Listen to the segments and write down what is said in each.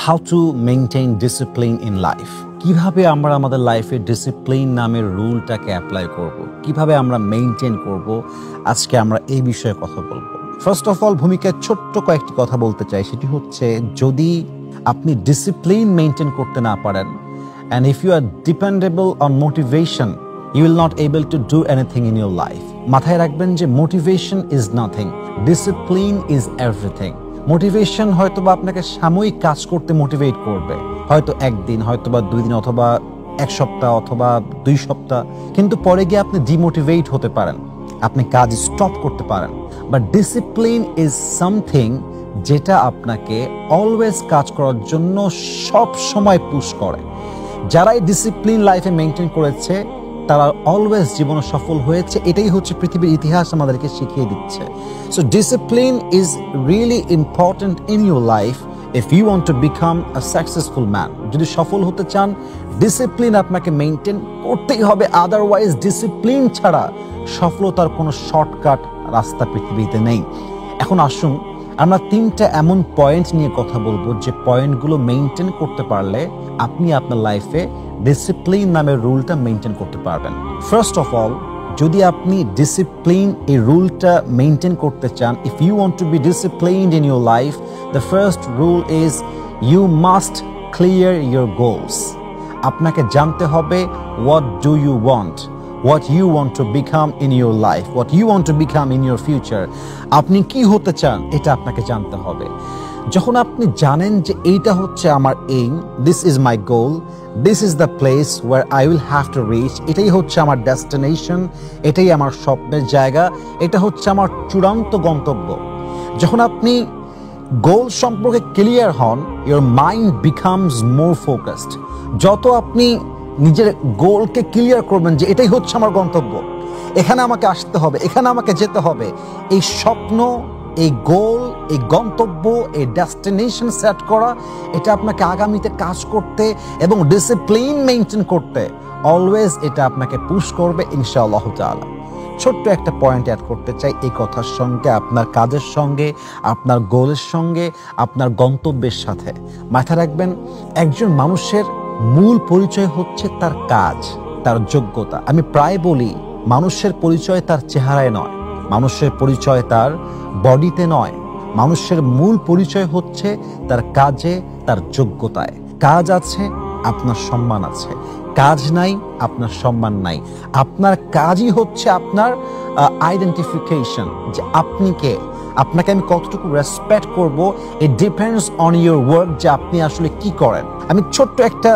How to maintain discipline in life. কিভাবে আমরা আমাদের লাইফে ডিসিপ্লিন নামের রুলটাকে অ্যাপ্লাই করব, কিভাবে আমরা মেইনটেইন করব, আজকে আমরা এই বিষয়ে কথা বলবো। ফার্স্ট অফ অল ভূমিকায় ছোট্ট কয়েকটি কথা বলতে চাই, সেটি হচ্ছে যদি আপনি ডিসিপ্লিন মেইনটেইন করতে না পারেন, and if you are dependable on motivation, you will not able to do anything in your life. মাথায় রাখবেন যে motivation is nothing, discipline is everything. Motivation হয়তোবা আপনাকে সাময়িক কাজ করতে মোটিভেট করবে, হয়তো একদিন, হয়তোবা 2 দিন, অথবা 1 সপ্তাহ, অথবা 2 সপ্তাহ, কিন্তু পরে গিয়ে আপনি ডিমোটিভেট হতে পারেন, আপনি কাজ স্টপ করতে পারেন। বাট ডিসিপ্লিন ইজ সামথিং যেটা আপনাকে অলওয়েজ কাজ করার জন্য সব সময় পুশ করে। যারাই ডিসিপ্লিন লাইফে মেনটেন করেছে তারা অলওয়েজ জীবনে সফল হয়েছে, এটাই হচ্ছে পৃথিবীর ইতিহাস আমাদেরকে শিখিয়ে দিচ্ছে। So discipline is really important in your life if you want to become a successful man. যদি সফল হতে চান, ডিসিপ্লিন আপনাকে মেনটেন করতেই হবে, আদারওয়াইজ ডিসিপ্লিন ছাড়া সফলতার কোনো শর্টকাট রাস্তা পৃথিবীতে নেই। এখন আসুন আমরা 3টা এমন পয়েন্ট নিয়ে কথা বলবো যে পয়েন্টগুলো মেইনটেইন করতে পারলে আপনি আপনার লাইফে ডিসিপ্লিন নামের রুলটা মেইনটেইন করতে পারবেন। ফার্স্ট অফ অল, যদি আপনি ডিসিপ্লিন এই রুলটা মেইনটেইন করতে চান, if you want to be disciplined in your life, the first rule is you must clear your goals. আপনাকে জানতে হবে what do you want, what you want to become in your life, what you want to become in your future. আপনি কি হতে চান এটা আপনাকে জানতে হবে। যখন আপনি জানেন যে এইটা হচ্ছে আমার aim, this is my goal, this is the place where I will have to reach, এটাই হচ্ছে আমার ডেস্টিনেশন, এটাই আমার স্বপ্নের জায়গা, এটা হচ্ছে আমার চূড়ান্ত গন্তব্য। যখন আপনি গোল সম্পর্কে ক্লিয়ার হন, your mind becomes more focused. যত আপনি নিজের গোলকে ক্লিয়ার করবেন যে এটাই হচ্ছে আমার গন্তব্য, এখানে আমাকে আসতে হবে, এখানে আমাকে যেতে হবে, এই স্বপ্ন, এই গোল, এই গন্তব্য, এই ডেস্টিনেশন সেট করা, এটা আপনাকে আগামীতে কাজ করতে এবং ডিসিপ্লিন মেইনটেইন করতে অলওয়েজ এটা আপনাকে পুশ করবে ইনশাআল্লাহ তাআলা। ছোট্ট একটা পয়েন্ট অ্যাড করতে চাই এই কথার সঙ্গে, আপনার কাজের সঙ্গে, আপনার গোলের সঙ্গে, আপনার গন্তব্যের সাথে। মাথায় রাখবেন, একজন মানুষের মূল পরিচয় হচ্ছে তার কাজ, তার যোগ্যতা। আমি প্রায় বলি মানুষের পরিচয় তার চেহারায় নয়, মানুষের পরিচয় তার বডিতে নয়, মানুষের মূল পরিচয় হচ্ছে তার কাজে, তার যোগ্যতায়। কাজ আছে, আপনার সম্মান আছে, কাজ নাই, আপনার সম্মান নাই। আপনার কাজই হচ্ছে আপনার আইডেন্টিফিকেশন, যে আপনি কে, আপনাকে আমি কতটুকু রেসপেক্ট করব, it depends on your work, যে আপনি আসলে কি করেন। আমি ছোট্ট একটা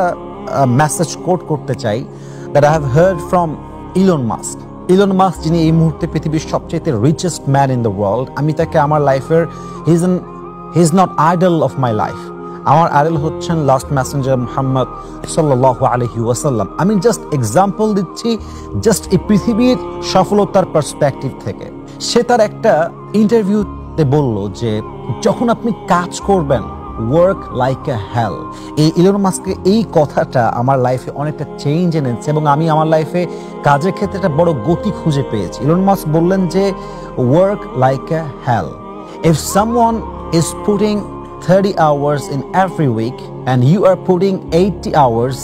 মেসেজ কোট করতে চাই that I have heard from Elon Musk. Elon Musk, যিনি এই মুহূর্তে পৃথিবীর সবচেয়ে richest man in the world, আমি তাকে আমার লাইফের he is not idol of my life. আমার আইডল হচ্ছেন লাস্ট মেসেঞ্জার মুহাম্মদ সাল্লাল্লাহু আলাইহি ওয়াসাল্লাম। আমি জাস্ট এক্সাম্পল দিচ্ছি, জাস্ট এই পৃথিবীর সফলতার পার্সপেক্টিভ থেকে। সে তার একটা ইন্টারভিউতে বলল যে যখন আপনি কাজ করবেন, ওয়ার্ক লাইক এ হেল। এই ইলন মাস্কের এই কথাটা আমার লাইফে অনেকটা চেঞ্জ এনেছে এবং আমি আমার লাইফে কাজের ক্ষেত্রে একটা বড় গতি খুঁজে পেয়েছি। ইলন মাস্ক বললেন যে work like a hell. If someone is putting 30 hours in every week and you are putting 80 hours,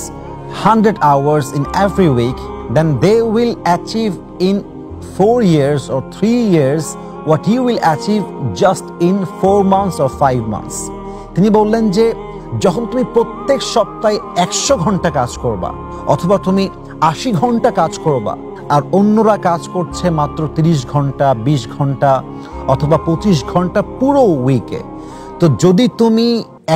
100 hours in every week, then they will achieve in 4 years or 3 years what you will achieve just in 4 months or 5 months. তিনি বললেন যে যখন তুমি প্রত্যেক সপ্তাহে 100 ঘন্টা কাজ করবা, অথবা তুমি 80 ঘন্টা কাজ করবা, আর অন্যরা কাজ করছে মাত্র 30 ঘন্টা, 20 ঘন্টা, অথবা 25 ঘন্টা পুরো উইকে, তো যদি তুমি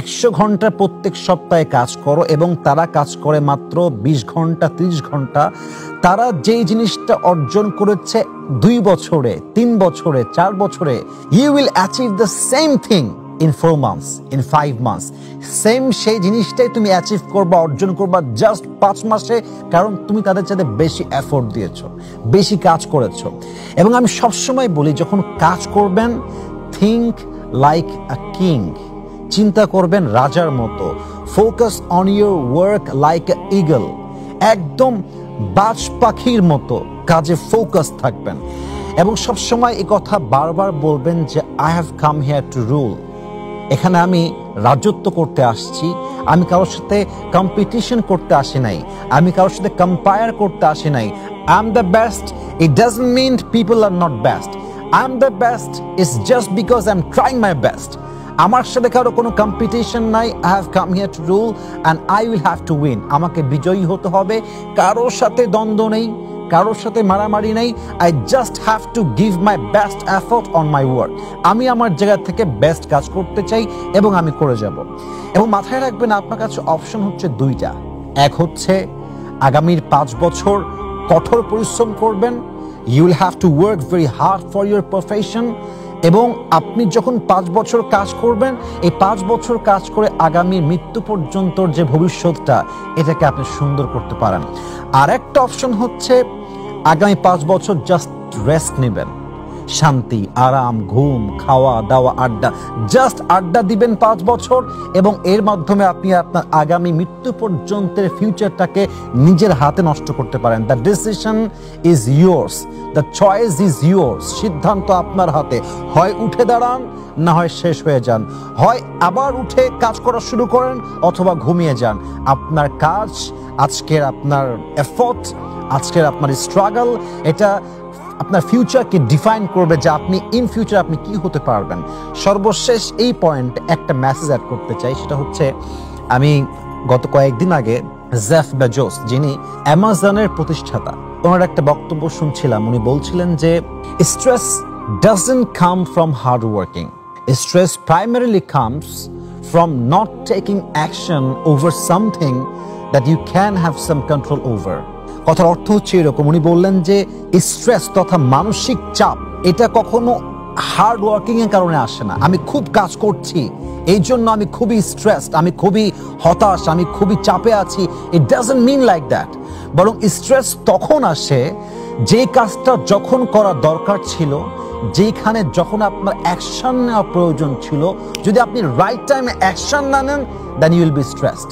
100 ঘন্টা প্রত্যেক সপ্তাহে কাজ করো এবং তারা কাজ করে মাত্র 20 ঘন্টা, 30 ঘন্টা, তারা যেই জিনিসটা অর্জন করেছে 2 বছরে, 3 বছরে, 4 বছরে, you will achieve the same thing in 4 months, in 5 months. Same সেই জিনিসটাই তুমি অ্যাচিভ করবা, অর্জন করবা জাস্ট 5 মাসে, কারণ তুমি তাদের চাইতে বেশি এফোর্ট দিয়েছো, বেশি কাজ করেছো। এবং আমি সবসময় বলি, যখন কাজ করবেন, থিঙ্ক লাইক আ কিং, চিন্তা করবেন রাজার মতো। Focus on your work like a eagle, একদম বাজ পাখির মতো কাজে ফোকাস থাকবেন এবং সবসময় এই কথা বারবার বলবেন যে I have come here to rule, এখানে আমি রাজত্ব করতে আসছি, আমি কারোর সাথে কম্পিটিশন করতে আসি নাই, আমি কারোর সাথে কম্পেয়ার করতে আসি নাই। I am the best, it doesn't mean people are not best. I am the best it's just because I am trying my best. আমার সাথে কারো কোনো কম্পিটিশন নাই। I have come here to rule and I will have to win. আমাকে বিজয়ী হতে হবে, কারোর সাথে দ্বন্দ্ব নেই, কারোর সাথে মারামারি নেই। I just have to give my best effort on my work. আমি আমার জায়গা থেকে বেস্ট কাজ করতে চাই এবং আমি করে যাব। এবং মাথায় রাখবেন আপনার কাছে অপশন হচ্ছে দুইটা। এক হচ্ছে আগামীর 5 বছর কঠোর পরিশ্রম করবেন, you will have to work very hard for your profession. এবং আপনি যখন 5 বছর কাজ করবেন, এই 5 বছর কাজ করে আগামী মৃত্যু পর্যন্ত যে ভবিষ্যৎটা, এটাকে আপনি সুন্দর করতে পারেন। আর একটা অপশন হচ্ছে আগামী 5 বছর জাস্ট রেস্ট নেবেন, শান্তি, আরাম, ঘুম, খাওয়া দাওয়া, আড্ডা, জাস্ট আড্ডা দিবেন 5 বছর এবং এর মাধ্যমে আপনি আপনার আগামী মৃত্যু পর্যন্তের ফিউচারটাকে নিজের হাতে নষ্ট করতে পারেন। The decision is yours, the choice is yours. সিদ্ধান্ত আপনার হাতে। হয় উঠে দাঁড়ান, না হয় শেষ হয়ে যান। হয় আবার উঠে কাজ করা শুরু করেন, অথবা ঘুমিয়ে যান। আপনার কাজ, আজকের আপনার এফোর্ট, আজকের আপনার স্ট্রাগল, এটা আপনার ফিউচারকে ডিফাইন করবে যে আপনি ইন ফিউচার আপনি কি হতে পারবেন। সর্বশেষ এই পয়েন্ট একটা মেসেজ অ্যাড করতে চাই, সেটা হচ্ছে আমি গত কয়েকদিন আগে জেফ বেজোস, যিনি অ্যামাজনের প্রতিষ্ঠাতা, ওনার একটা বক্তব্য শুনছিলাম। উনি বলছিলেন যে stress doesn't come from hard working, stress primarily comes from not taking action over something that you can have some control over. কথার অর্থ হচ্ছে এরকম, উনি বললেন যে স্ট্রেস তথা মানসিক চাপ এটা কখনো হার্ড ওয়ার্কিং এর কারণে আসে না। আমি খুব কাজ করছি, এই জন্য আমি খুবই স্ট্রেসড, আমি খুবই হতাশ, আমি খুবই চাপে আছি। It doesn't mean like that. বরং স্ট্রেস তখন আসে যে কাজটা যখন করা দরকার ছিল, যেখানে যখন আপনার অ্যাকশন নেওয়া প্রয়োজন ছিল, যদি আপনি রাইট টাইমে অ্যাকশন না নেন, then you will be stressed,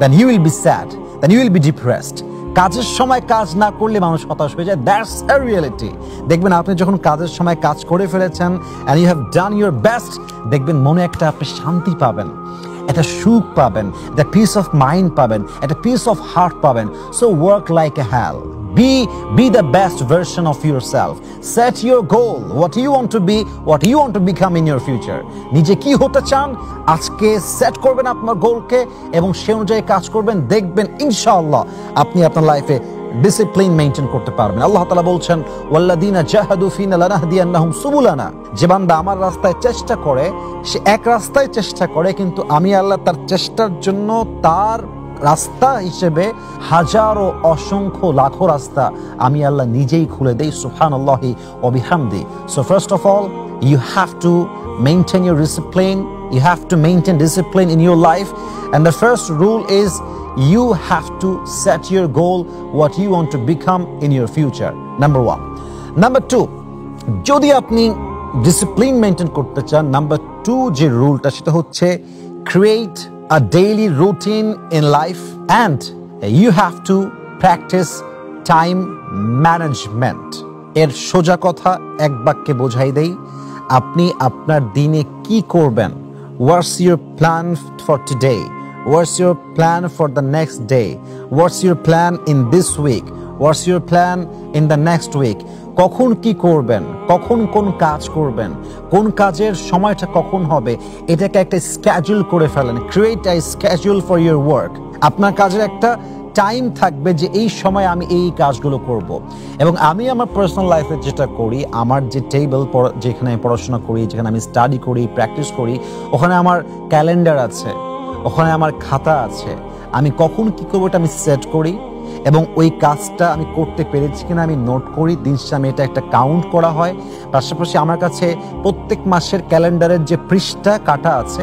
then you will be sad, then you will be depressed. কাজের সময় কাজ না করলে মানুষ হতাশ হয়ে যায়। That's a reality. দেখবেন আপনি যখন কাজের সময় কাজ করে ফেলেছেন and you have done your best, দেখবেন মনে একটা আপনি শান্তি পাবেন, একটা সুখ পাবেন, একটা পিস অফ মাইন্ড পাবেন, একটা পিস অফ হার্ট পাবেন। So work like A Hal. Be the best version of yourself. Set your goal. What you want to be, what you want to become in your future. নিজে কি হতে চান, আজকে set করবেন আপনার গোলকে এবং সে অনুযায়ী কাজ করবেন। দেখবেন ইনশাআল্লাহ আপনি আপনার লাইফে ডিসিপ্লিন মেইনটেইন করতে পারবেন। আল্লাহ তাআলা বলছেন, ওয়াল্লাযীনা জাহাদু ফিনা লানাহদিয়ান্নাহুম সুবুলানা। যে বান্দা আমার রাস্তায় চেষ্টা করে, সে এক রাস্তায় চেষ্টা করে, কিন্তু আমি আল্লাহ তার চেষ্টার জন্য তার রাস্তা হিসেবে হাজারো অসংখ্য লাখো রাস্তা আমি আল্লাহ নিজেই খুলে দেই। সুবহানাল্লাহি ওয়া বিহামদি। So first of all, you have to maintain your discipline. You have to maintain discipline in your life. And the first rule is you have to set your goal, what you want to become in your future. Number 1. Number 2, যদি আপনি discipline maintain করতে চান, number 2 যে রুলটা সেটা হচ্ছে create a daily routine in life and you have to practice time management. এর সোজা কথা এক বাক্যে বোঝাই দেই, আপনি আপনার দিনে কি করবেন। What's your plan for today? What's your plan for the next day? What's your plan in this week? What's your plan in the next week? কখন কি করবেন, কখন কোন কাজ করবেন, কোন কাজের সময়টা কখন হবে, এটাকে একটা স্কেডিউল করে ফেলেন। Create a schedule for your work. আপনার কাজের একটা টাইম থাকবে যে এই সময় আমি এই কাজগুলো করব। এবং আমি আমার পার্সোনাল লাইফে যেটা করি, আমার যে টেবিল যেখানে আমি পড়াশোনা করি, যেখানে আমি স্টাডি করি, প্র্যাকটিস করি, ওখানে আমার ক্যালেন্ডার আছে, ওখানে আমার খাতা আছে। আমি কখন কি করবো এটা আমি সেট করি এবং ওই কাজটা আমি করতে পেরেছি কিনা আমি নোট করি। দিন শেষে এটা একটা কাউন্ট করা হয়। পাশাপাশি আমার কাছে প্রত্যেক মাসের ক্যালেন্ডারের যে পৃষ্ঠা কাটা আছে,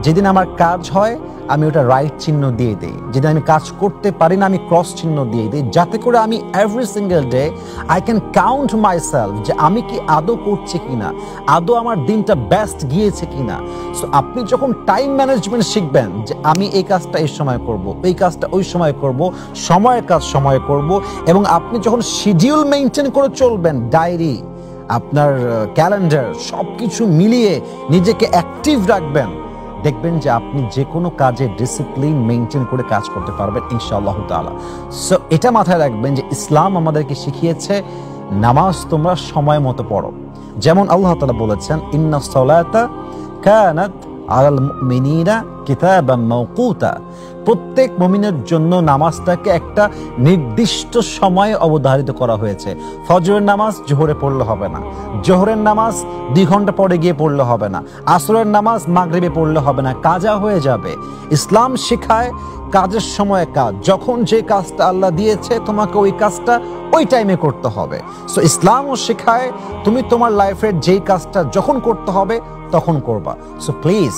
যেদিন আমার কাজ হয় আমি ওটা রাইট চিহ্ন দিয়ে দিই, যেদিন আমি কাজ করতে পারি না আমি ক্রস চিহ্ন দিয়ে দিই, যাতে করে আমি every single day I can count my self যে আমি কি আদৌ করছি কিনা, আদৌ আমার দিনটা বেস্ট গিয়েছে কিনা। সো আপনি যখন টাইম ম্যানেজমেন্ট শিখবেন যে আমি এই কাজটা এই সময় করব, এই কাজটা ওই সময় করব, সময়ের কাজ সময় করব, এবং আপনি যখন শিডিউল মেইনটেইন করে চলবেন, ডায়েরি, আপনার ক্যালেন্ডার সব কিছু মিলিয়ে নিজেকে অ্যাক্টিভ রাখবেন, দেখবেন যে আপনি যে কোনো কাজে ডিসিপ্লিন মেনটেন করে কাজ করতে পারবেন ইনশাআল্লাহ তাআলা। সো এটা মাথায় রাখবেন যে ইসলাম আমাদেরকে শিখিয়েছে নামাজ তোমরা সময় মতো পড়ো। যেমন আল্লাহ তাআলা বলেছেন, ইন্নাস সালাতা কানাত আলাল মুমিনিনা কিতাবাম মাওকুতা, প্রত্যেক মুমিনের জন্য নামাজটাকে একটা নির্দিষ্ট সময়ে অবধারিত করা হয়েছে। ফজরের নামাজ জোহরে পড়লে হবে না, জোহরের নামাজ 2 ঘন্টা পরে গিয়ে পড়লে হবে না, আসরের নামাজ মাগরিবে পড়লে হবে না, কাজা হয়ে যাবে। ইসলাম শেখায় কাজের সময় কাজ, যখন যে কাজটা আল্লাহ দিয়েছে তোমাকে ওই কাজটা ওই টাইমে করতে হবে। সো ইসলামও শেখায় তুমি তোমার লাইফের যেই কাজটা যখন করতে হবে তখন করবা। So please,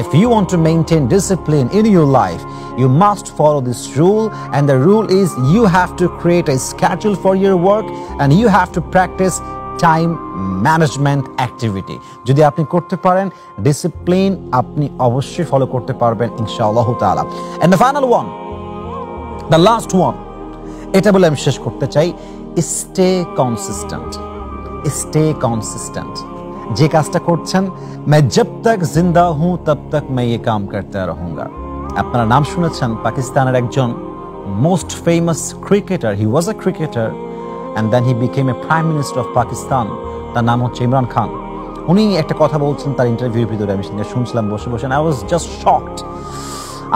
if you want to maintain discipline in your life, you must follow this rule, and the rule is you have to create a schedule for your work and you have to practice time management activity. যদি আপনি করতে পারেন discipline, আপনি অবশ্যই follow করতে পারবেন ইনশাআল্লাহ তাআলা। And the final one, the last one, এটা বলে আমি শেষ করতে চাই, stay consistent. Stay consistent. যে কাজটা করছেন, मैं जब तक जिंदा हूं तब तक मैं ये काम करता रहूंगा। আপনারা নাম শুনেছেন পাকিস্তানের একজন most famous cricketer, he was a cricketer and then he became a prime minister of Pakistan, তার নাম হচ্ছে ইমরান খান। উনি একটা কথা বলছেন তার ইন্টারভিউর ভিতরে, আমি সেটা শুনছিলাম বসে বসে, I was just shocked,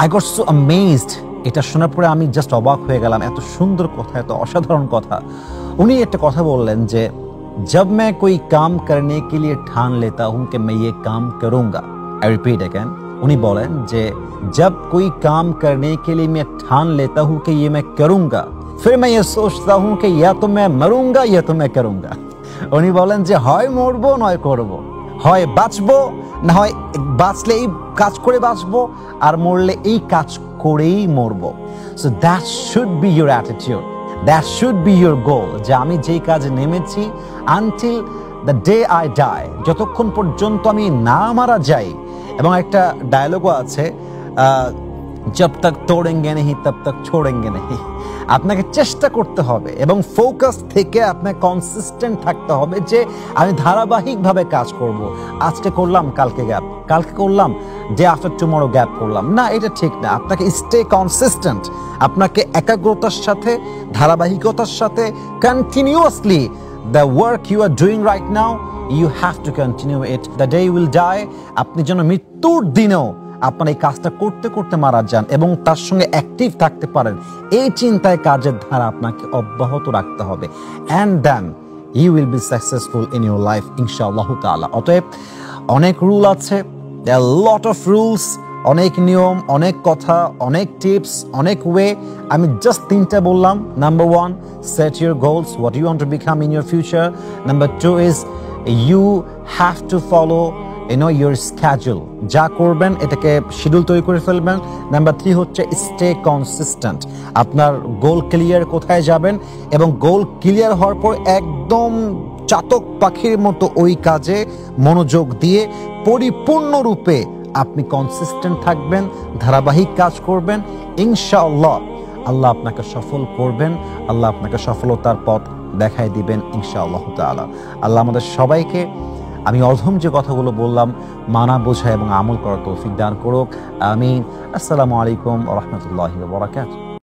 I got so amazed। এটা শোনার পরে আমি জাস্ট অবাক হয়ে গেলাম, এত সুন্দর কথা, এত অসাধারণ কথা। উনি একটা কথা বললেন যে जब मैं कोई काम करने के लिए ठान लेता हूं कि मैं ये काम करूंगा, आई रिपीट अगेन, उन्हीं बोलें जे जब कोई काम करने के लिए मैं ठान लेता हूं कि ये मैं करूंगा, फिर मैं ये सोचता हूं कि या तो मैं मरूंगा या तो मैं करूंगा। उन्हीं बोलें जे হয় মরবো নয় করব, হয় বাঁচবো না হয় বাঁচলে এই কাজ করে বাঁচবো আর মরলে এই কাজ করেই মরবো। So that should be your attitude, that should be your goal, যে আমি যেই কাজে নেমেছি until the day I die, যতক্ষণ পর্যন্ত আমি না মারা যাই। এবং একটা ডায়লগও আছে, जब तक तोड़ेंगे नहीं तब तक छोड़ेंगे नहीं। আপনাকে চেষ্টা করতে হবে এবং ফোকাস থেকে আপনাকে কনসিস্টেন্ট থাকতে হবে যে আমি ধারাবাহিকভাবে কাজ করব। আজকে করলাম কালকে গ্যাপ, কালকে করলাম ডে আফটার টুমরো গ্যাপ করলাম না, এটা ঠিক না। আপনাকে স্টে কনসিস্টেন্ট, আপনাকে একাগ্রতার সাথে ধারাবাহিকতার সাথে continuously the work you are doing right now, you have to continue it. The day you will die, আপনি যেন মৃত্যুর দিনেও আপনার এই কাজটা করতে করতে মারা যান এবং তার সঙ্গে অ্যাক্টিভ থাকতে পারেন, এই চিন্তায় কাজের ধারা আপনাকে অব্যাহত রাখতে হবে। and then you will be successful in your life ইনশাআল্লাহ তাআলা। অতএব অনেক রুল আছে, there are a lot of rules, অনেক নিয়ম, অনেক কথা, অনেক টিপস, অনেক ওয়ে। আমি জাস্ট 3টা বললাম। Number 1, set your goals, what you want to become in your future. Number 2 is you have to follow your schedule, যা করবেন এটাকে শিডিউল তৈরি করে ফেলবেন। নাম্বার 3 হচ্ছে stay consistent, আপনার গোল ক্লিয়ার কোথায় যাবেন এবং গোল ক্লিয়ার হওয়ার পর একদম চাতক পাখির মতো ওই কাজে মনোযোগ দিয়ে পরিপূর্ণরূপে আপনি কনসিস্টেন্ট থাকবেন, ধারাবাহিক কাজ করবেন। ইনশাআল্লাহ আল্লাহ আপনাকে সফল করবেন, আল্লাহ আপনাকে সফলতার পথ দেখাই দিবেন ইনশাআল্লাহ তাআলা। আল্লাহ আমাদের সবাইকে আমি অধম যে কথাগুলো বললাম মানা, বোঝা এবং আমল করার তৌফিক দান করুক। আমিন। আসসালামু আলাইকুম ওয়া রাহমাতুল্লাহি ওয়া বারাকাতুহু।